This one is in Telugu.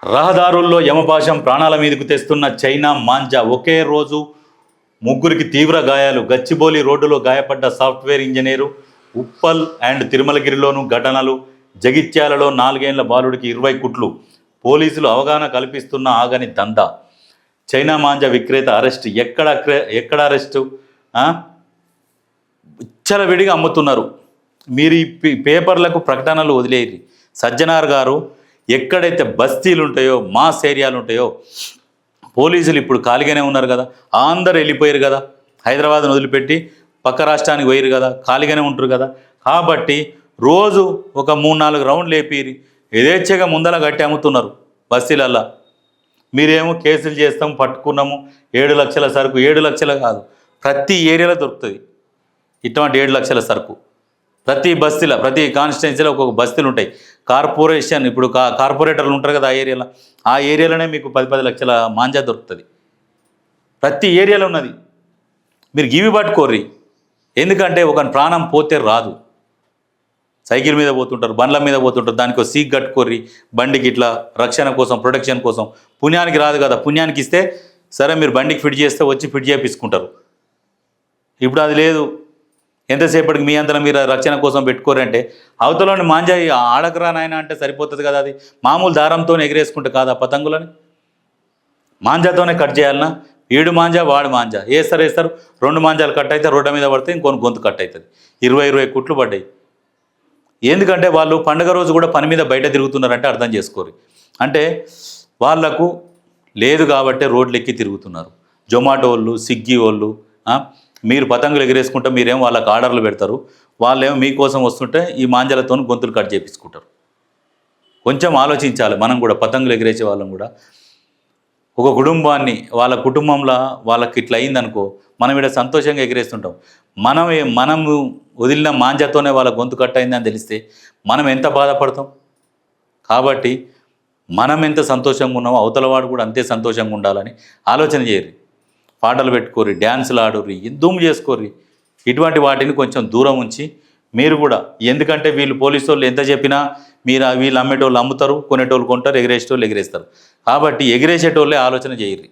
రహదారుల్లో యమపాశం ప్రాణాల మీదకు తెస్తున్న చైనా మాంజా. ఒకే రోజు ముగ్గురికి తీవ్ర గాయాలు. గచ్చిబౌలి రోడ్డులో గాయపడ్డ సాఫ్ట్వేర్ ఇంజనీరు. ఉప్పల్ అండ్ తిరుమలగిరిలోనూ ఘటనలు. జగిత్యాలలో 4 ఏళ్ల బాలుడికి 20 కుట్లు. పోలీసులు అవగాహన కల్పిస్తున్న ఆగని దందా. చైనా మాంజా విక్రేత అరెస్ట్. ఎక్కడ అరెస్టు? విచ్చలవిడిగా అమ్ముతున్నారు. మీరు ఈ పేపర్లకు ప్రకటనలు వదిలేయి. సజ్జనార్ గారు, ఎక్కడైతే బస్తీలు ఉంటాయో, మాస్ ఏరియాలు ఉంటాయో, పోలీసులు ఇప్పుడు ఖాళీగానే ఉన్నారు కదా, అందరు వెళ్ళిపోయారు కదా, హైదరాబాద్ను వదిలిపెట్టి పక్క రాష్ట్రానికి పోయారు కదా, ఖాళీగానే ఉంటారు కదా. కాబట్టి రోజు ఒక 3-4 రౌండ్లు వేపిరి యథేచ్ఛగా ముందల గట్టి అమ్ముతున్నారు బస్తీలల్లా. మీరేమో కేసులు చేస్తాం, పట్టుకున్నాము, 7 లక్షల సరుకు. 7 లక్షలు కాదు, ప్రతి ఏరియాలో దొరుకుతుంది ఇటువంటి 7 లక్షల సరుకు. ప్రతి బస్తీలో, ప్రతి కాన్స్టిట్యున్సీలో ఒక్కొక్క బస్తీలు ఉంటాయి. కార్పొరేషన్ ఇప్పుడు కార్పొరేటర్లు ఉంటారు కదా ఆ ఏరియాలోనే మీకు 10 లక్షల మాంజా దొరుకుతుంది. ప్రతి ఏరియాలో ఉన్నది. మీరు గివి పట్టుకోర్రి. ఎందుకంటే ఒక ప్రాణం పోతే రాదు. సైకిల్ మీద పోతుంటారు, బండ్ల మీద పోతుంటారు, దానికి ఒక సీక్ కట్టుకోర్రి. బండికి ఇట్లా రక్షణ కోసం, ప్రొటెక్షన్ కోసం. పుణ్యానికి రాదు కదా, పుణ్యానికి ఇస్తే సరే మీరు బండికి ఫిట్ చేస్తే వచ్చి ఫిట్ చేయించుకుంటారు. ఇప్పుడు అది లేదు. ఎంతసేపటికి మీ అంతలో మీరు రక్షణ కోసం పెట్టుకోరంటే అవతలని మాంజా ఆడకరా నాయన అంటే సరిపోతుంది కదా. అది మామూలు దారంతో ఎగిరేసుకుంటే కాదా పతంగులని? మాంజాతోనే కట్ చేయాలన్నా? ఈడు మాంజా వాడు మాంజా వేస్తారు. 2 మాంజాలు కట్ అయితే రోడ్డు మీద పడితే ఇంకొన్ని గొంతు కట్ అవుతుంది. 20 కుట్లు పడ్డాయి. ఎందుకంటే వాళ్ళు పండుగ రోజు కూడా పని మీద బయట తిరుగుతున్నారంటే అర్థం చేసుకోరు. అంటే వాళ్లకు లేదు కాబట్టి రోడ్లు ఎక్కి తిరుగుతున్నారు. జొమాటో వాళ్ళు, స్విగ్గీ వాళ్ళు. మీరు పతంగులు ఎగిరేసుకుంటే మీరేమో వాళ్ళకి ఆర్డర్లు పెడతారు, వాళ్ళేమో మీకోసం వస్తుంటే ఈ మాంజాలతో గొంతులు కట్ చేయించుకుంటారు. కొంచెం ఆలోచించాలి మనం కూడా. పతంగులు ఎగిరేసే వాళ్ళం కూడా ఒక కుటుంబాన్ని, వాళ్ళ కుటుంబంలో వాళ్ళకి ఇట్లా అయిందనుకో, మనం ఇక్కడ సంతోషంగా ఎగిరేస్తుంటాం. మనము వదిలిన మాంజాతోనే వాళ్ళ గొంతు కట్ అయిందని తెలిస్తే మనం ఎంత బాధపడతాం. కాబట్టి మనం ఎంత సంతోషంగా ఉన్నామో అవతలవాడు కూడా అంతే సంతోషంగా ఉండాలని ఆలోచన చేయరు. పాటలు పెట్టుకోర్రి, డ్యాన్సులు ఆడుర్రి, దుమ్ము చేసుకోర్రి. ఇటువంటి వాటిని కొంచెం దూరం ఉంచి మీరు కూడా, ఎందుకంటే వీళ్ళు పోలీసు వాళ్ళు ఎంత చెప్పినా వీళ్ళు అమ్మేటోళ్ళు అమ్ముతారు, కొనేటోళ్ళు కొంటారు, ఎగిరేసేటోళ్ళు ఎగిరేస్తారు. కాబట్టి ఎగిరేసేటోళ్ళే ఆలోచన చేయరు.